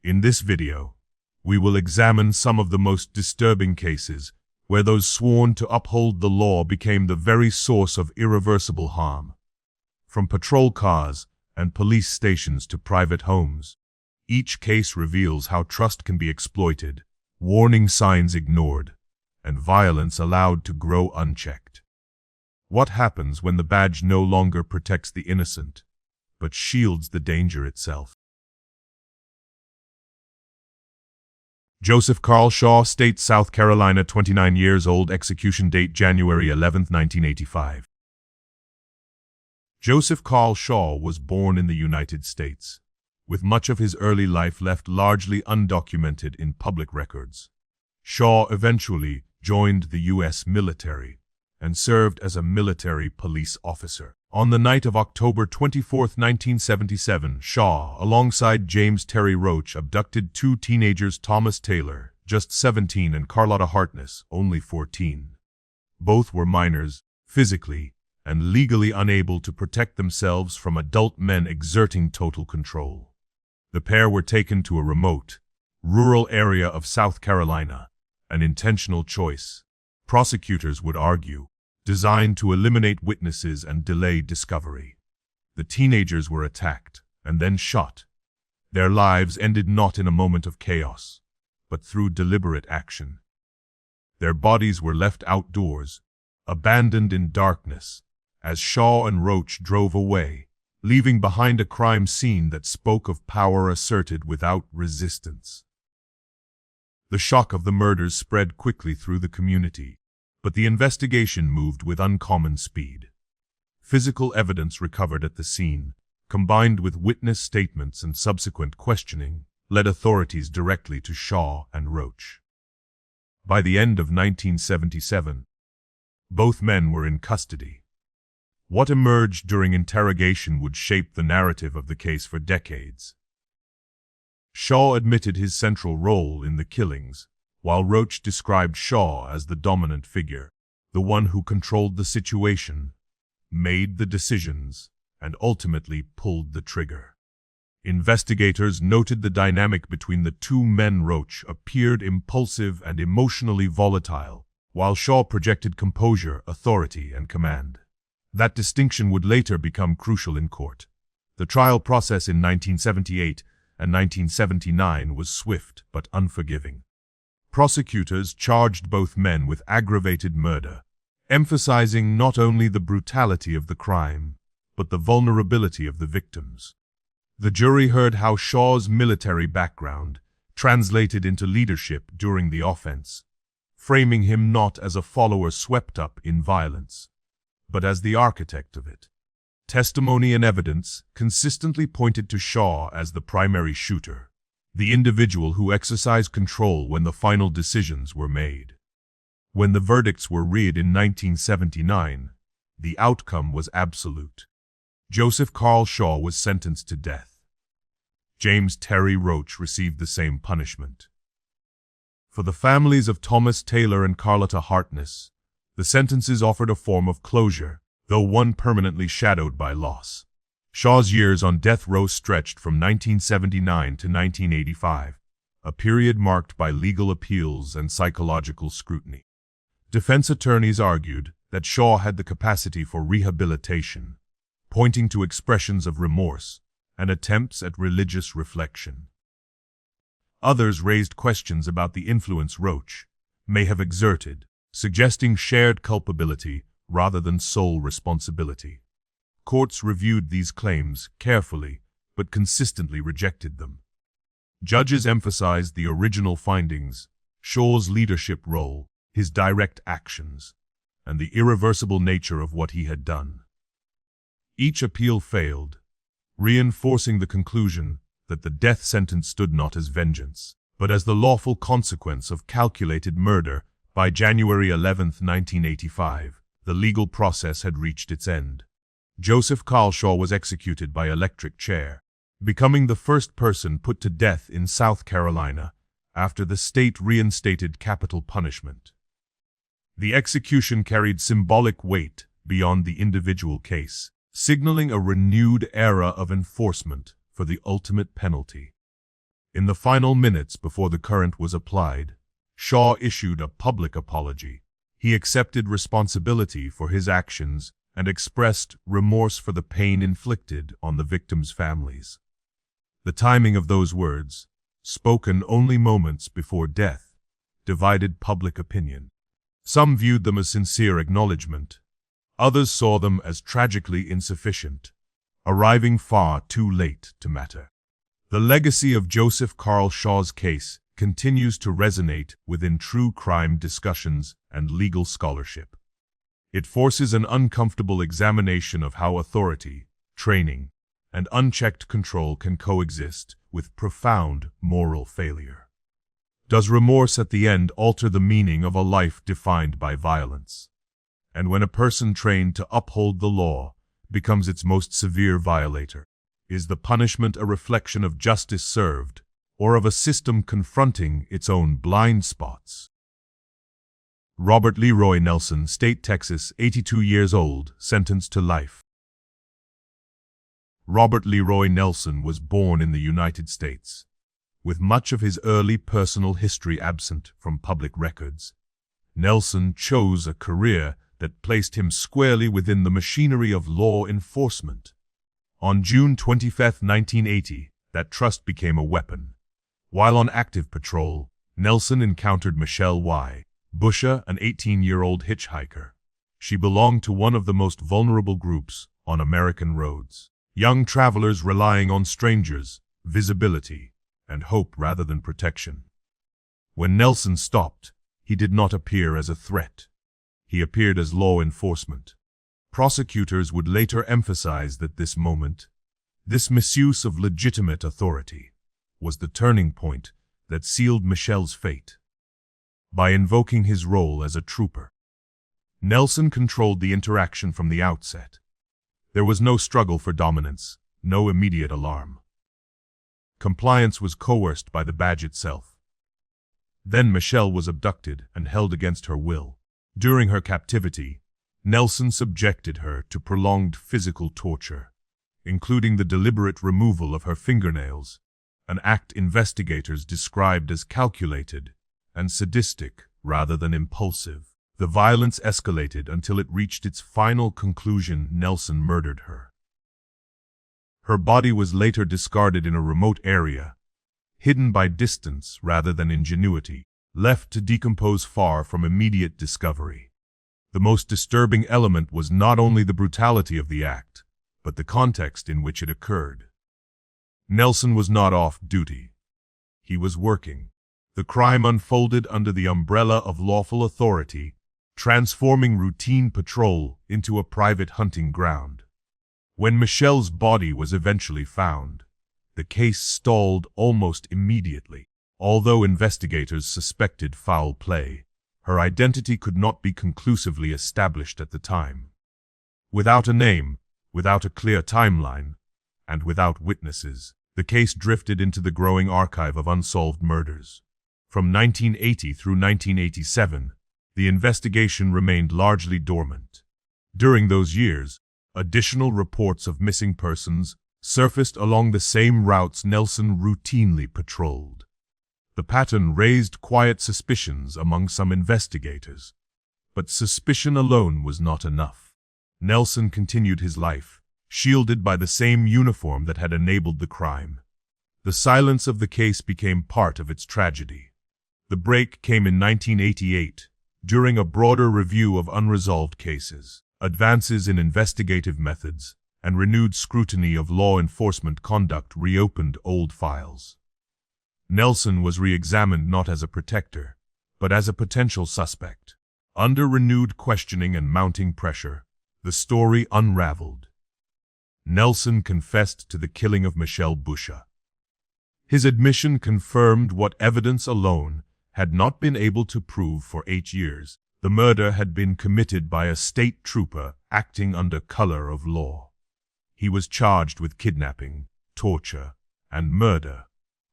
In this video, we will examine some of the most disturbing cases where those sworn to uphold the law became the very source of irreversible harm. From patrol cars and police stations to private homes, each case reveals how trust can be exploited, warning signs ignored, and violence allowed to grow unchecked. What happens when the badge no longer protects the innocent, but shields the danger itself? Joseph Carl Shaw, State, South Carolina, 29 years old, execution date January 11, 1985. Joseph Carl Shaw was born in the United States, with much of his early life left largely undocumented in public records. Shaw eventually joined the U.S. military and served as a military police officer. On the night of October 24, 1977, Shaw, alongside James Terry Roach, abducted two teenagers, Thomas Taylor, just 17, and Carlotta Hartness, only 14. Both were minors, physically and legally unable to protect themselves from adult men exerting total control. The pair were taken to a remote, rural area of South Carolina, an intentional choice, prosecutors would argue, designed to eliminate witnesses and delay discovery. The teenagers were attacked and then shot. Their lives ended not in a moment of chaos, but through deliberate action. Their bodies were left outdoors, abandoned in darkness, as Shaw and Roach drove away, leaving behind a crime scene that spoke of power asserted without resistance. The shock of the murders spread quickly through the community, but the investigation moved with uncommon speed. Physical evidence recovered at the scene, combined with witness statements and subsequent questioning, led authorities directly to Shaw and Roach. By the end of 1977, both men were in custody. What emerged during interrogation would shape the narrative of the case for decades. Shaw admitted his central role in the killings, while Roach described Shaw as the dominant figure, the one who controlled the situation, made the decisions, and ultimately pulled the trigger. Investigators noted the dynamic between the two men. Roach appeared impulsive and emotionally volatile, while Shaw projected composure, authority, and command. That distinction would later become crucial in court. The trial process in 1978 and 1979 was swift but unforgiving. Prosecutors charged both men with aggravated murder, emphasizing not only the brutality of the crime, but the vulnerability of the victims. The jury heard how Shaw's military background translated into leadership during the offense, framing him not as a follower swept up in violence, but as the architect of it. Testimony and evidence consistently pointed to Shaw as the primary shooter, the individual who exercised control when the final decisions were made. When the verdicts were read in 1979, the outcome was absolute. Joseph Carl Shaw was sentenced to death. James Terry Roach received the same punishment. For the families of Thomas Taylor and Carlotta Hartness, the sentences offered a form of closure, though one permanently shadowed by loss. Shaw's years on death row stretched from 1979 to 1985, a period marked by legal appeals and psychological scrutiny. Defense attorneys argued that Shaw had the capacity for rehabilitation, pointing to expressions of remorse and attempts at religious reflection. Others raised questions about the influence Roach may have exerted, suggesting shared culpability rather than sole responsibility. Courts reviewed these claims carefully, but consistently rejected them. Judges emphasized the original findings, Shaw's leadership role, his direct actions, and the irreversible nature of what he had done. Each appeal failed, reinforcing the conclusion that the death sentence stood not as vengeance, but as the lawful consequence of calculated murder. By January 11, 1985, the legal process had reached its end. Joseph Carl Shaw was executed by electric chair, becoming the first person put to death in South Carolina after the state reinstated capital punishment. The execution carried symbolic weight beyond the individual case, signaling a renewed era of enforcement for the ultimate penalty. In the final minutes before the current was applied, Shaw issued a public apology. He accepted responsibility for his actions and expressed remorse for the pain inflicted on the victims' families. The timing of those words, spoken only moments before death, divided public opinion. Some viewed them as sincere acknowledgement. Others saw them as tragically insufficient, arriving far too late to matter. The legacy of Joseph Carl Shaw's case continues to resonate within true crime discussions and legal scholarship. It forces an uncomfortable examination of how authority, training, and unchecked control can coexist with profound moral failure. Does remorse at the end alter the meaning of a life defined by violence? And when a person trained to uphold the law becomes its most severe violator, is the punishment a reflection of justice served, or of a system confronting its own blind spots? Robert Leroy Nelson, State, Texas, 82 years old, sentenced to life. Robert Leroy Nelson was born in the United States. With much of his early personal history absent from public records, Nelson chose a career that placed him squarely within the machinery of law enforcement. On June 25, 1980, that trust became a weapon. While on active patrol, Nelson encountered Michelle Y. Busha, an 18-year-old hitchhiker. She belonged to one of the most vulnerable groups on American roads. Young travelers relying on strangers, visibility, and hope rather than protection. When Nelson stopped, he did not appear as a threat. He appeared as law enforcement. Prosecutors would later emphasize that this moment, this misuse of legitimate authority, was the turning point that sealed Michelle's fate. By invoking his role as a trooper, Nelson controlled the interaction from the outset. There was no struggle for dominance, no immediate alarm. Compliance was coerced by the badge itself. Then Michelle was abducted and held against her will. During her captivity, Nelson subjected her to prolonged physical torture, including the deliberate removal of her fingernails, an act investigators described as calculated and sadistic rather than impulsive. The violence escalated until it reached its final conclusion: Nelson murdered her. Her body was later discarded in a remote area, hidden by distance rather than ingenuity, left to decompose far from immediate discovery. The most disturbing element was not only the brutality of the act, but the context in which it occurred. Nelson was not off duty. He was working. The crime unfolded under the umbrella of lawful authority, transforming routine patrol into a private hunting ground. When Michelle's body was eventually found, the case stalled almost immediately. Although investigators suspected foul play, her identity could not be conclusively established at the time. Without a name, without a clear timeline, and without witnesses, the case drifted into the growing archive of unsolved murders. From 1980 through 1987, the investigation remained largely dormant. During those years, additional reports of missing persons surfaced along the same routes Nelson routinely patrolled. The pattern raised quiet suspicions among some investigators, but suspicion alone was not enough. Nelson continued his life, shielded by the same uniform that had enabled the crime. The silence of the case became part of its tragedy. The break came in 1988, during a broader review of unresolved cases. Advances in investigative methods and renewed scrutiny of law enforcement conduct reopened old files. Nelson was re-examined not as a protector, but as a potential suspect. Under renewed questioning and mounting pressure, the story unraveled. Nelson confessed to the killing of Michelle Busha. His admission confirmed what evidence alone had not been able to prove for 8 years. The murder had been committed by a state trooper acting under color of law. He was charged with kidnapping, torture, and murder,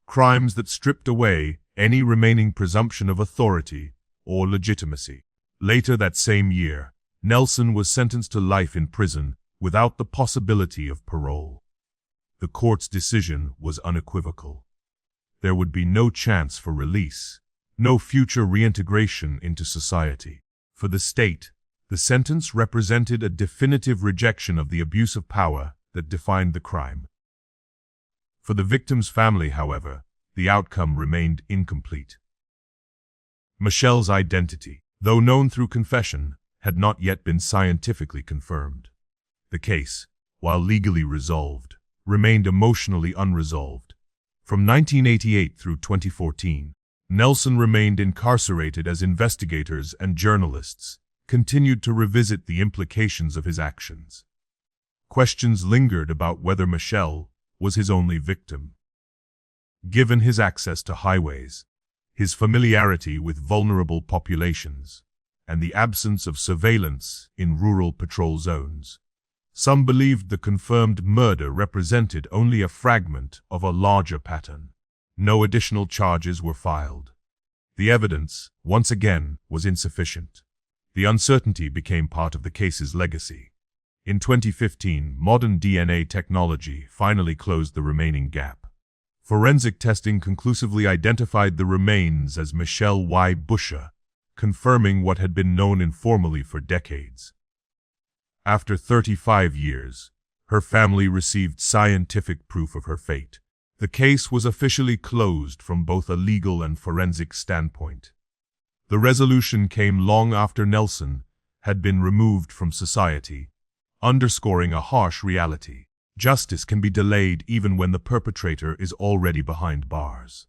crimes that stripped away any remaining presumption of authority or legitimacy. Later that same year, Nelson was sentenced to life in prison without the possibility of parole. The court's decision was unequivocal. there would be no chance for release, no future reintegration into society. For the state, the sentence represented a definitive rejection of the abuse of power that defined the crime. For the victim's family, however, the outcome remained incomplete. Michelle's identity, though known through confession, had not yet been scientifically confirmed. The case, while legally resolved, remained emotionally unresolved. From 1988 through 2014, Nelson remained incarcerated as investigators and journalists continued to revisit the implications of his actions. Questions lingered about whether Michelle was his only victim. Given his access to highways, his familiarity with vulnerable populations, and the absence of surveillance in rural patrol zones, some believed the confirmed murder represented only a fragment of a larger pattern. No additional charges were filed. The evidence, once again, was insufficient. The uncertainty became part of the case's legacy. In 2015, modern DNA technology finally closed the remaining gap. Forensic testing conclusively identified the remains as Michelle Y. Busher, confirming what had been known informally for decades. After 35 years, her family received scientific proof of her fate. The case was officially closed from both a legal and forensic standpoint. The resolution came long after Nelson had been removed from society, underscoring a harsh reality. Justice can be delayed even when the perpetrator is already behind bars.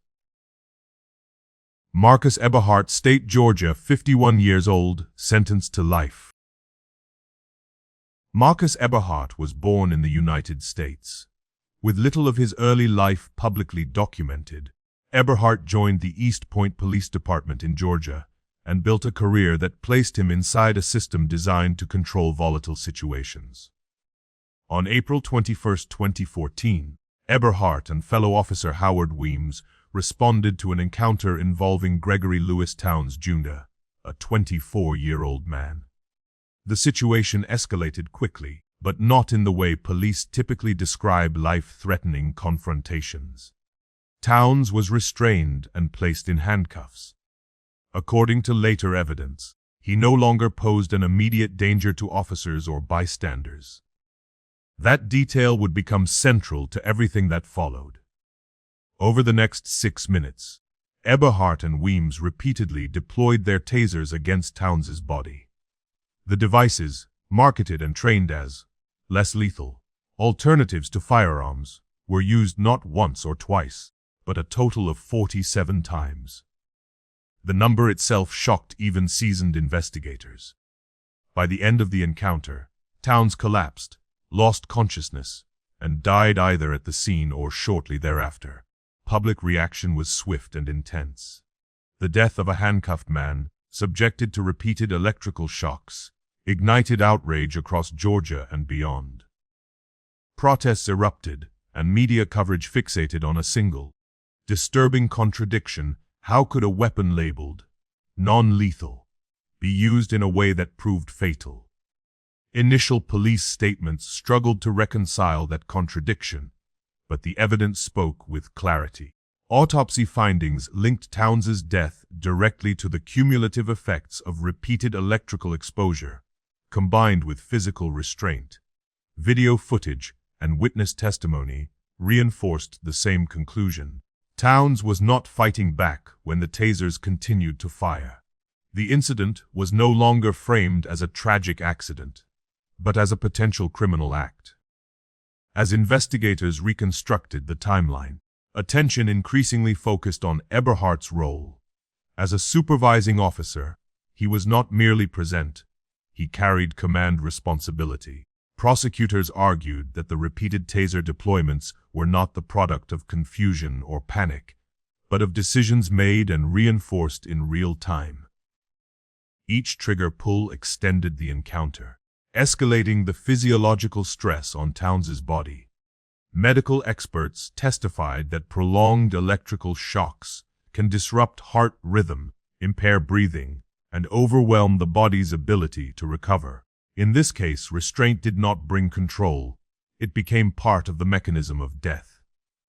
Marcus Eberhart, State, Georgia, 51 years old, sentenced to life. Marcus Eberhart was born in the United States. With little of his early life publicly documented, Eberhart joined the East Point Police Department in Georgia and built a career that placed him inside a system designed to control volatile situations. On April 21, 2014, Eberhart and fellow officer Howard Weems responded to an encounter involving Gregory Lewis Towns, Jr., a 24-year-old man. The situation escalated quickly, but not in the way police typically describe life-threatening confrontations. Towns was restrained and placed in handcuffs. According to later evidence, he no longer posed an immediate danger to officers or bystanders. That detail would become central to everything that followed. Over the next 6 minutes, Eberhart and Weems repeatedly deployed their tasers against Towns's body. The devices, marketed and trained as less lethal alternatives to firearms, were used not once or twice, but a total of 47 times. The number itself shocked even seasoned investigators. By the end of the encounter, Towns collapsed, lost consciousness, and died either at the scene or shortly thereafter. Public reaction was swift and intense. The death of a handcuffed man, subjected to repeated electrical shocks, ignited outrage across Georgia and beyond. Protests erupted, and media coverage fixated on a single, disturbing contradiction. How could a weapon labeled non-lethal be used in a way that proved fatal? Initial police statements struggled to reconcile that contradiction, but the evidence spoke with clarity. Autopsy findings linked Towns's death directly to the cumulative effects of repeated electrical exposure, combined with physical restraint. Video footage and witness testimony reinforced the same conclusion. Towns was not fighting back when the tasers continued to fire. The incident was no longer framed as a tragic accident, but as a potential criminal act. As investigators reconstructed the timeline, attention increasingly focused on Eberhart's role. As a supervising officer, he was not merely present, he carried command responsibility. Prosecutors argued that the repeated taser deployments were not the product of confusion or panic, but of decisions made and reinforced in real time. Each trigger pull extended the encounter, escalating the physiological stress on Towns's body. Medical experts testified that prolonged electrical shocks can disrupt heart rhythm, impair breathing, and overwhelm the body's ability to recover. In this case, restraint did not bring control. It became part of the mechanism of death.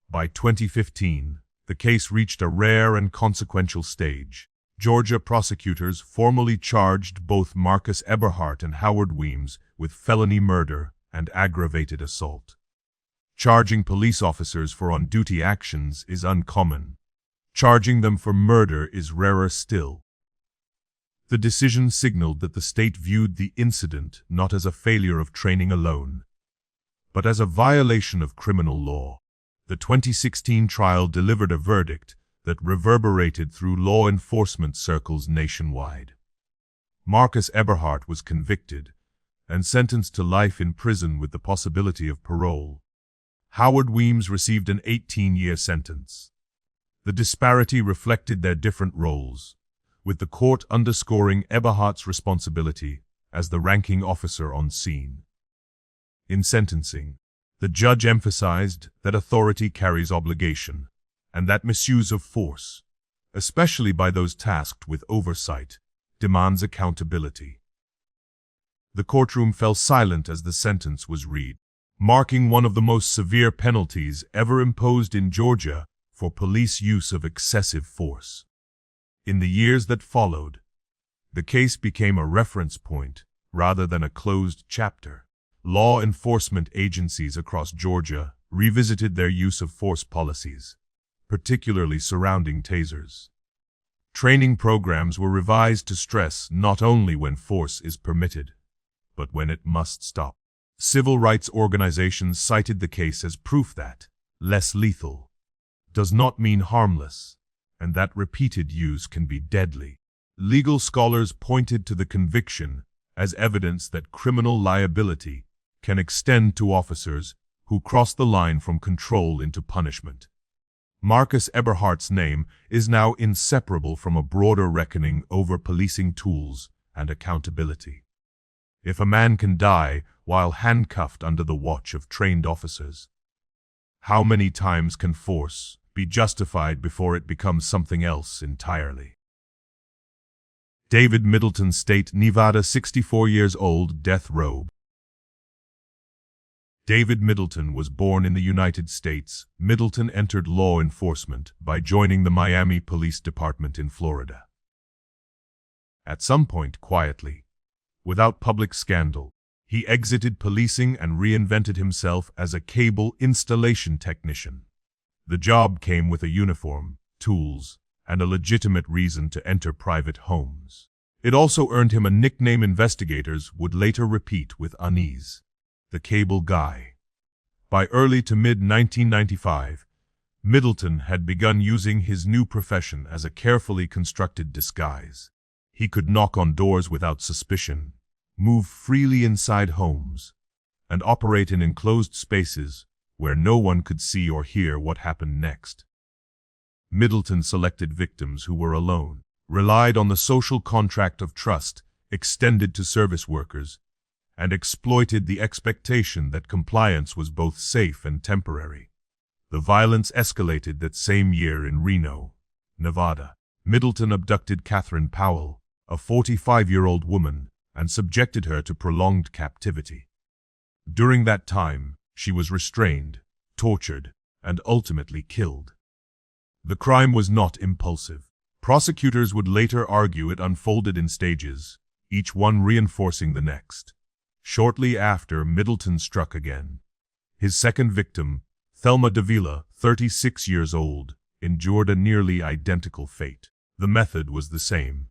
By 2015, the case reached a rare and consequential stage. Georgia prosecutors formally charged both Marcus Eberhart and Howard Weems with felony murder and aggravated assault. Charging police officers for on-duty actions is uncommon. Charging them for murder is rarer still. The decision signaled that the state viewed the incident not as a failure of training alone, but as a violation of criminal law. The 2016 trial delivered a verdict that reverberated through law enforcement circles nationwide. Marcus Eberhart was convicted and sentenced to life in prison with the possibility of parole. Howard Weems received an 18-year sentence. The disparity reflected their different roles, with the court underscoring Eberhart's responsibility as the ranking officer on scene. In sentencing, the judge emphasized that authority carries obligation, and that misuse of force, especially by those tasked with oversight, demands accountability. The courtroom fell silent as the sentence was read, marking one of the most severe penalties ever imposed in Georgia for police use of excessive force. In the years that followed, the case became a reference point rather than a closed chapter. Law enforcement agencies across Georgia revisited their use of force policies, particularly surrounding tasers. Training programs were revised to stress not only when force is permitted, but when it must stop. Civil rights organizations cited the case as proof that less lethal does not mean harmless, and that repeated use can be deadly. Legal scholars pointed to the conviction as evidence that criminal liability can extend to officers who cross the line from control into punishment. Marcus Eberhart's name is now inseparable from a broader reckoning over policing tools and accountability. If a man can die while handcuffed under the watch of trained officers, how many times can force be justified before it becomes something else entirely? David Middleton, State, Nevada, 64 years old, death row. David Middleton was born in the United States. Middleton entered law enforcement by joining the Miami Police Department in Florida. At some point, quietly, without public scandal, he exited policing and reinvented himself as a cable installation technician. The job came with a uniform, tools, and a legitimate reason to enter private homes. It also earned him a nickname investigators would later repeat with unease: the cable guy. By early to mid-1995, Middleton had begun using his new profession as a carefully constructed disguise. He could knock on doors without suspicion, move freely inside homes, and operate in enclosed spaces where no one could see or hear what happened next. Middleton selected victims who were alone, relied on the social contract of trust extended to service workers, and exploited the expectation that compliance was both safe and temporary. The violence escalated that same year in Reno, Nevada. Middleton abducted Catherine Powell, a 45-year-old woman, and subjected her to prolonged captivity. During that time, she was restrained, tortured, and ultimately killed. The crime was not impulsive. Prosecutors would later argue it unfolded in stages, each one reinforcing the next. Shortly after, Middleton struck again. His second victim, Thelma Davila, 36 years old, endured a nearly identical fate. The method was the same.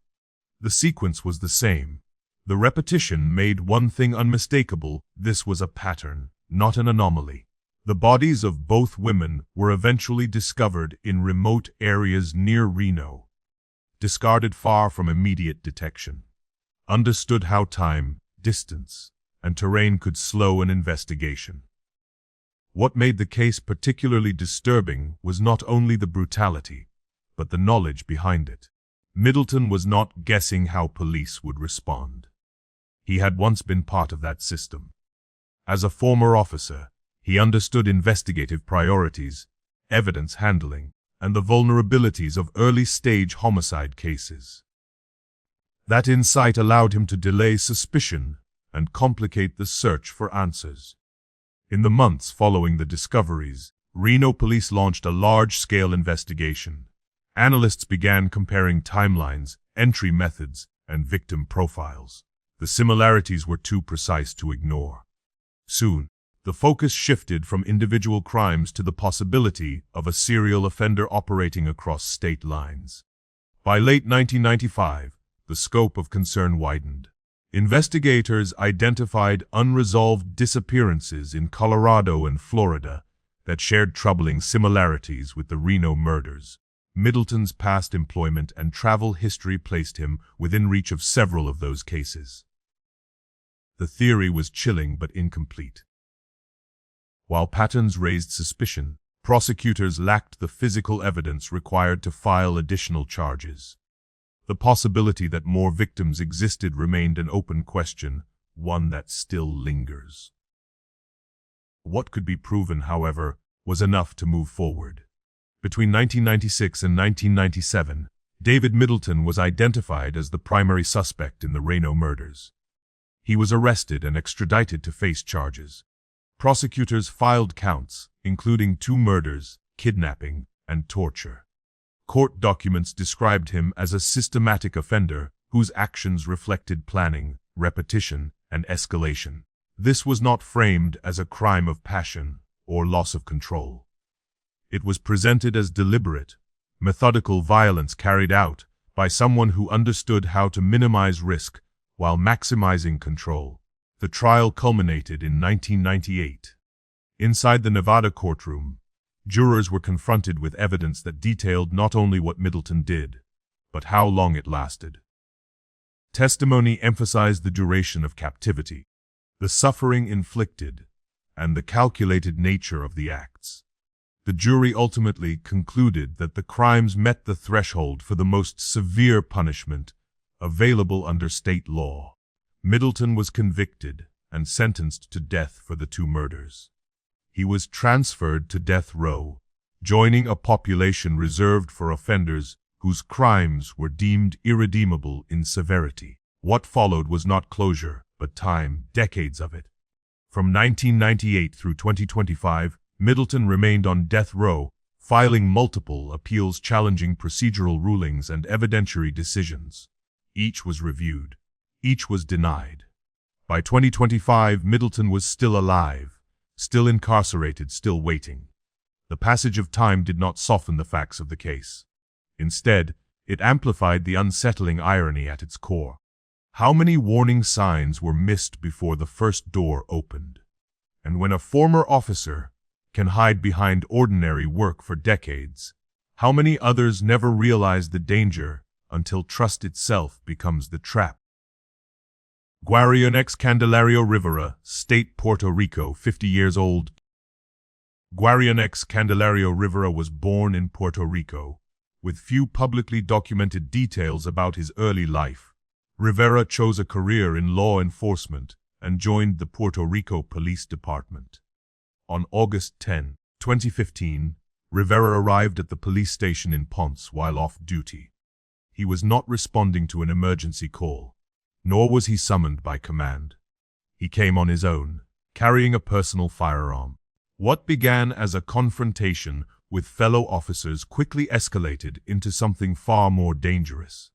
The sequence was the same. The repetition made one thing unmistakable: this was a pattern, not an anomaly. The bodies of both women were eventually discovered in remote areas near Reno, discarded far from immediate detection. Understood how time, distance, and terrain could slow an investigation. What made the case particularly disturbing was not only the brutality, but the knowledge behind it. Middleton was not guessing how police would respond. He had once been part of that system. As a former officer, he understood investigative priorities, evidence handling, and the vulnerabilities of early-stage homicide cases. That insight allowed him to delay suspicion and complicate the search for answers. In the months following the discoveries, Reno police launched a large-scale investigation. Analysts began comparing timelines, entry methods, and victim profiles. The similarities were too precise to ignore. Soon, the focus shifted from individual crimes to the possibility of a serial offender operating across state lines. By late 1995, the scope of concern widened. Investigators identified unresolved disappearances in Colorado and Florida that shared troubling similarities with the Reno murders. Middleton's past employment and travel history placed him within reach of several of those cases. The theory was chilling but incomplete. While patterns raised suspicion, prosecutors lacked the physical evidence required to file additional charges. The possibility that more victims existed remained an open question, one that still lingers. What could be proven, however, was enough to move forward. Between 1996 and 1997, David Middleton was identified as the primary suspect in the Reno murders. He was arrested and extradited to face charges. Prosecutors filed counts, including 2 murders, kidnapping, and torture. Court documents described him as a systematic offender whose actions reflected planning, repetition, and escalation. This was not framed as a crime of passion or loss of control. It was presented as deliberate, methodical violence carried out by someone who understood how to minimize risk while maximizing control. The trial culminated in 1998. Inside the Nevada courtroom, jurors were confronted with evidence that detailed not only what Middleton did, but how long it lasted. Testimony emphasized the duration of captivity, the suffering inflicted, and the calculated nature of the acts. The jury ultimately concluded that the crimes met the threshold for the most severe punishment available under state law. Middleton was convicted and sentenced to death for the 2 murders. He was transferred to death row, joining a population reserved for offenders whose crimes were deemed irredeemable in severity. What followed was not closure, but time, decades of it. From 1998 through 2025, Middleton remained on death row, filing multiple appeals challenging procedural rulings and evidentiary decisions. Each was reviewed. Each was denied. By 2025, Middleton was still alive, still incarcerated, still waiting. The passage of time did not soften the facts of the case. Instead, it amplified the unsettling irony at its core. How many warning signs were missed before the first door opened? And when a former officer can hide behind ordinary work for decades, how many others never realize the danger until trust itself becomes the trap? Guarionex Candelario Rivera, State, Puerto Rico, 50 years old. Guarionex Candelario Rivera was born in Puerto Rico, with few publicly documented details about his early life. Rivera chose a career in law enforcement and joined the Puerto Rico Police Department. On August 10, 2015, Rivera arrived at the police station in Ponce while off duty. He was not responding to an emergency call, nor was he summoned by command. He came on his own, carrying a personal firearm. What began as a confrontation with fellow officers quickly escalated into something far more dangerous.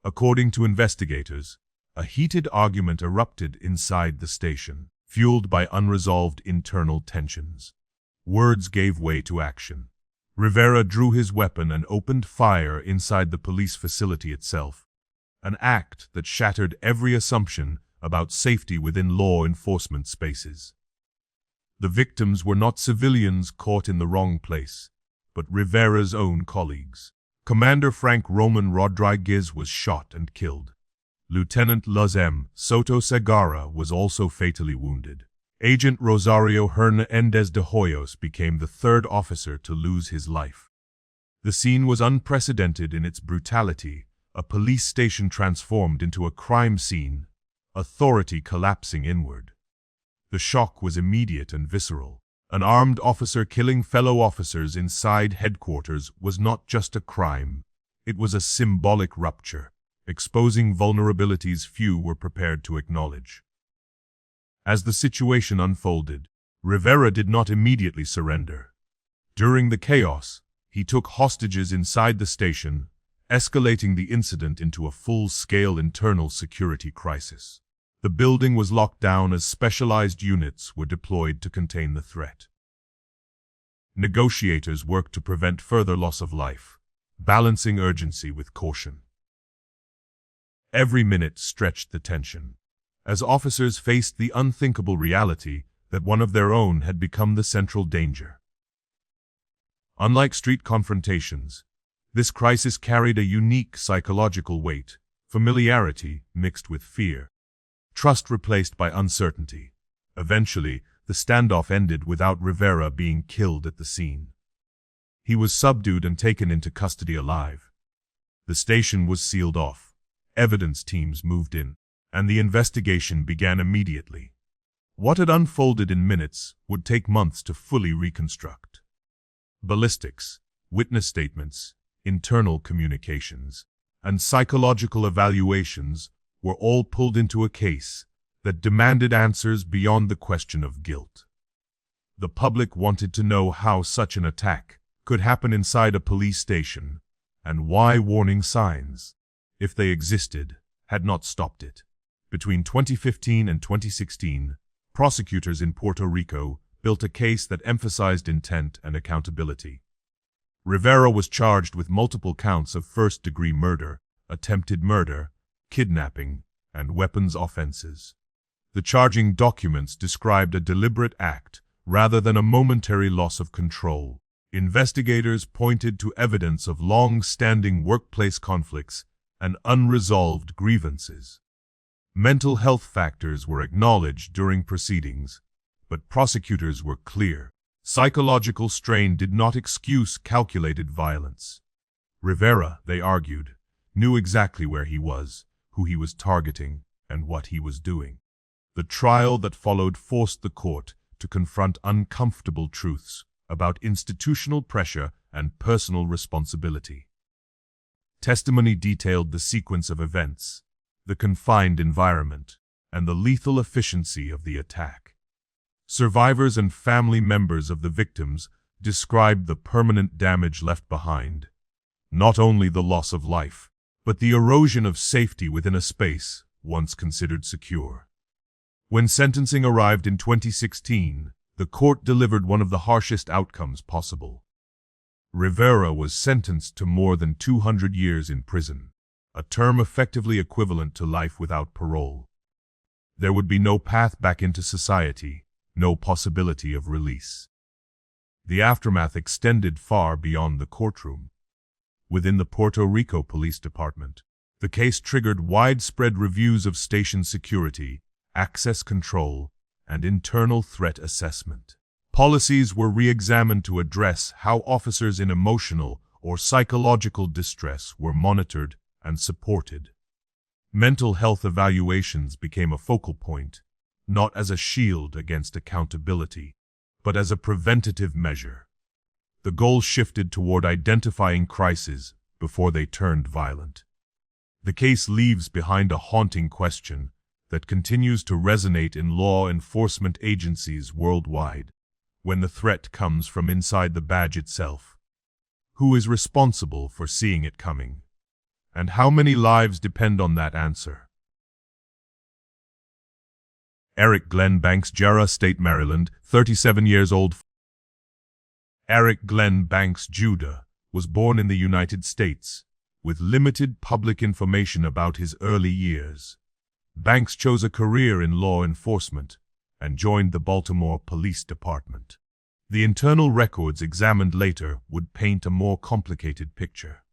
According to investigators, a heated argument erupted inside the station, fueled by unresolved internal tensions. Words gave way to action. Rivera drew his weapon and opened fire inside the police facility itself, an act that shattered every assumption about safety within law enforcement spaces. The victims were not civilians caught in the wrong place, but Rivera's own colleagues. Commander Frank Roman Rodriguez was shot and killed. Lieutenant Luz M. Soto Segarra was also fatally wounded. Agent Rosario Hernández de Hoyos became the 3rd officer to lose his life. The scene was unprecedented in its brutality, a police station transformed into a crime scene, authority collapsing inward. The shock was immediate and visceral. An armed officer killing fellow officers inside headquarters was not just a crime, it was a symbolic rupture, exposing vulnerabilities few were prepared to acknowledge. As the situation unfolded, Rivera did not immediately surrender. During the chaos, he took hostages inside the station, escalating the incident into a full-scale internal security crisis. The building was locked down as specialized units were deployed to contain the threat. Negotiators worked to prevent further loss of life, balancing urgency with caution. Every minute stretched the tension, as officers faced the unthinkable reality that one of their own had become the central danger. Unlike street confrontations, this crisis carried a unique psychological weight, familiarity mixed with fear, trust replaced by uncertainty. Eventually, the standoff ended without Rivera being killed at the scene. He was subdued and taken into custody alive. The station was sealed off, evidence teams moved in, and the investigation began immediately. What had unfolded in minutes would take months to fully reconstruct. Ballistics, witness statements, internal communications, and psychological evaluations were all pulled into a case that demanded answers beyond the question of guilt. The public wanted to know how such an attack could happen inside a police station, and why warning signs, if they existed, had not stopped it. Between 2015 and 2016, prosecutors in Puerto Rico built a case that emphasized intent and accountability. Rivera was charged with multiple counts of first-degree murder, attempted murder, kidnapping, and weapons offenses. The charging documents described a deliberate act rather than a momentary loss of control. Investigators pointed to evidence of long-standing workplace conflicts and unresolved grievances. Mental health factors were acknowledged during proceedings, but prosecutors were clear. Psychological strain did not excuse calculated violence. Rivera, they argued, knew exactly where he was, who he was targeting, and what he was doing. The trial that followed forced the court to confront uncomfortable truths about institutional pressure and personal responsibility. Testimony detailed the sequence of events, the confined environment, and the lethal efficiency of the attack. Survivors and family members of the victims described the permanent damage left behind, not only the loss of life, but the erosion of safety within a space once considered secure. When sentencing arrived in 2016, the court delivered one of the harshest outcomes possible. Rivera was sentenced to more than 200 years in prison, a term effectively equivalent to life without parole. There would be no path back into society, no possibility of release. The aftermath extended far beyond the courtroom. Within the Puerto Rico Police Department, the case triggered widespread reviews of station security, access control, and internal threat assessment. Policies were re-examined to address how officers in emotional or psychological distress were monitored and supported. Mental health evaluations became a focal point, not as a shield against accountability, but as a preventative measure. The goal shifted toward identifying crises before they turned violent. The case leaves behind a haunting question that continues to resonate in law enforcement agencies worldwide. When the threat comes from inside the badge itself, who is responsible for seeing it coming? And how many lives depend on that answer? Eric Glenn Banks, Jarrah State, Maryland, 37 years old. Eric Glenn Banks Judah was born in the United States, with limited public information about his early years. Banks chose a career in law enforcement and joined the Baltimore Police Department. The internal records examined later would paint a more complicated picture.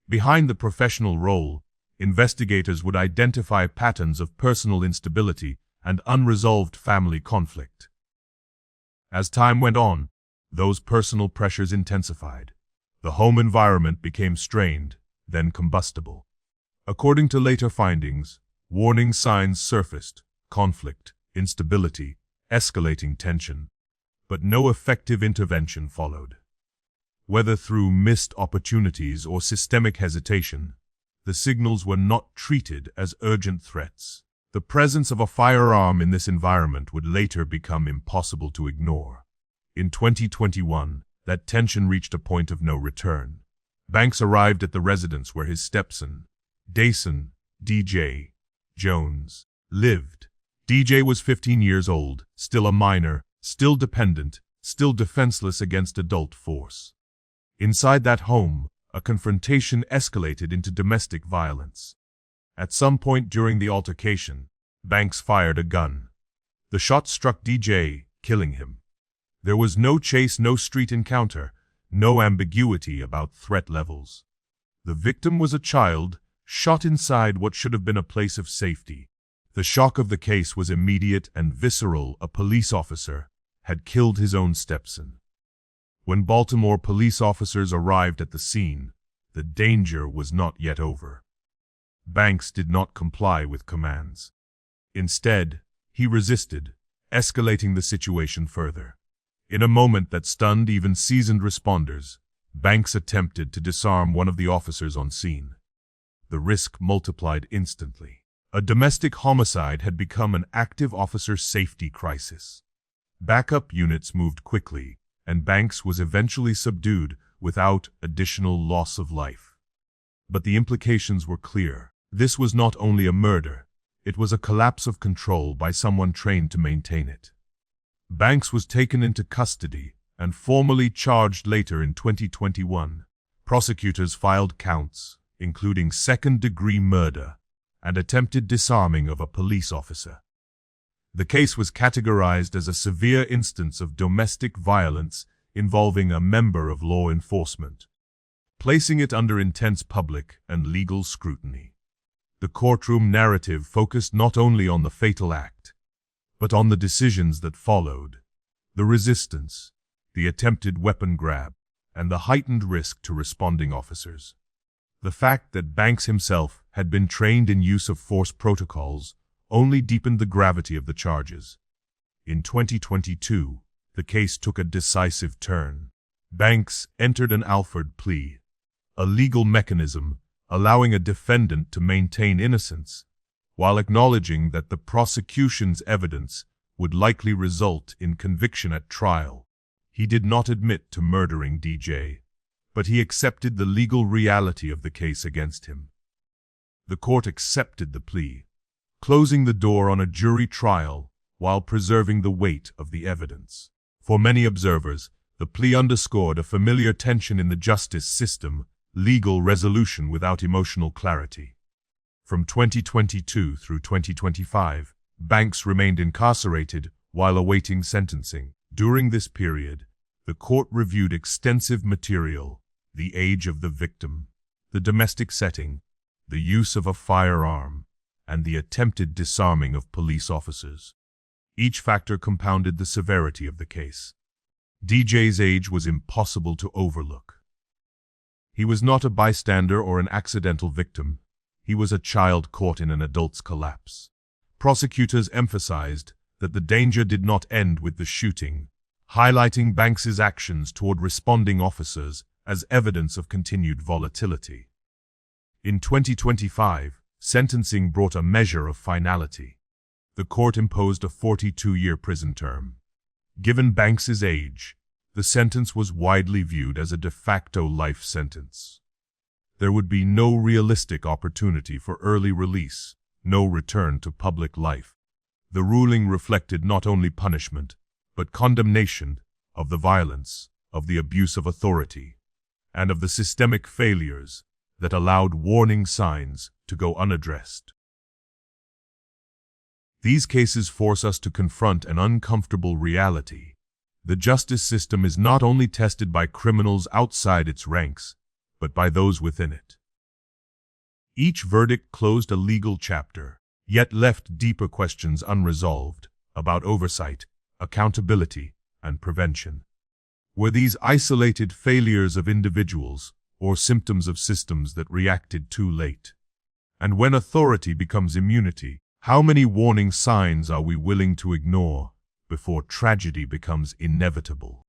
Behind the professional role, investigators would identify patterns of personal instability and unresolved family conflict. As time went on, those personal pressures intensified. The home environment became strained, then combustible. According to later findings, warning signs surfaced: conflict, instability, escalating tension. But no effective intervention followed. Whether through missed opportunities or systemic hesitation, the signals were not treated as urgent threats. The presence of a firearm in this environment would later become impossible to ignore. In 2021, that tension reached a point of no return. Banks arrived at the residence where his stepson, Dason DJ Jones, lived. DJ was 15 years old, still a minor, still dependent, still defenseless against adult force. Inside that home, a confrontation escalated into domestic violence. At some point during the altercation, Banks fired a gun. The shot struck DJ, killing him. There was no chase, no street encounter, no ambiguity about threat levels. The victim was a child, shot inside what should have been a place of safety. The shock of the case was immediate and visceral. A police officer had killed his own stepson. When Baltimore police officers arrived at the scene, the danger was not yet over. Banks did not comply with commands. Instead, he resisted, escalating the situation further. In a moment that stunned even seasoned responders, Banks attempted to disarm one of the officers on scene. The risk multiplied instantly. A domestic homicide had become an active officer safety crisis. Backup units moved quickly, and Banks was eventually subdued without additional loss of life. But the implications were clear. This was not only a murder, it was a collapse of control by someone trained to maintain it. Banks was taken into custody and formally charged later in 2021. Prosecutors filed counts, including second-degree murder and attempted disarming of a police officer. The case was categorized as a severe instance of domestic violence involving a member of law enforcement, placing it under intense public and legal scrutiny. The courtroom narrative focused not only on the fatal act, but on the decisions that followed, the resistance, the attempted weapon grab, and the heightened risk to responding officers. The fact that Banks himself had been trained in use of force protocols only deepened the gravity of the charges. In 2022, the case took a decisive turn. Banks entered an Alford plea, a legal mechanism allowing a defendant to maintain innocence, while acknowledging that the prosecution's evidence would likely result in conviction at trial. He did not admit to murdering DJ, but he accepted the legal reality of the case against him. The court accepted the plea, closing the door on a jury trial while preserving the weight of the evidence. For many observers, the plea underscored a familiar tension in the justice system: legal resolution without emotional clarity. From 2022 through 2025, Banks remained incarcerated while awaiting sentencing. During this period, the court reviewed extensive material: the age of the victim, the domestic setting, the use of a firearm, and the attempted disarming of police officers. Each factor compounded the severity of the case. DJ's age was impossible to overlook. He was not a bystander or an accidental victim. He was a child caught in an adult's collapse. Prosecutors emphasized that the danger did not end with the shooting, highlighting Banks's actions toward responding officers as evidence of continued volatility. In 2025, sentencing brought a measure of finality. The court imposed a 42-year prison term. Given Banks's age, the sentence was widely viewed as a de facto life sentence. There would be no realistic opportunity for early release, no return to public life. The ruling reflected not only punishment, but condemnation of the violence, of the abuse of authority, and of the systemic failures that allowed warning signs to go unaddressed. These cases force us to confront an uncomfortable reality. The justice system is not only tested by criminals outside its ranks, but by those within it. Each verdict closed a legal chapter, yet left deeper questions unresolved about oversight, accountability, and prevention. Were these isolated failures of individuals or symptoms of systems that reacted too late? And when authority becomes immunity, how many warning signs are we willing to ignore before tragedy becomes inevitable?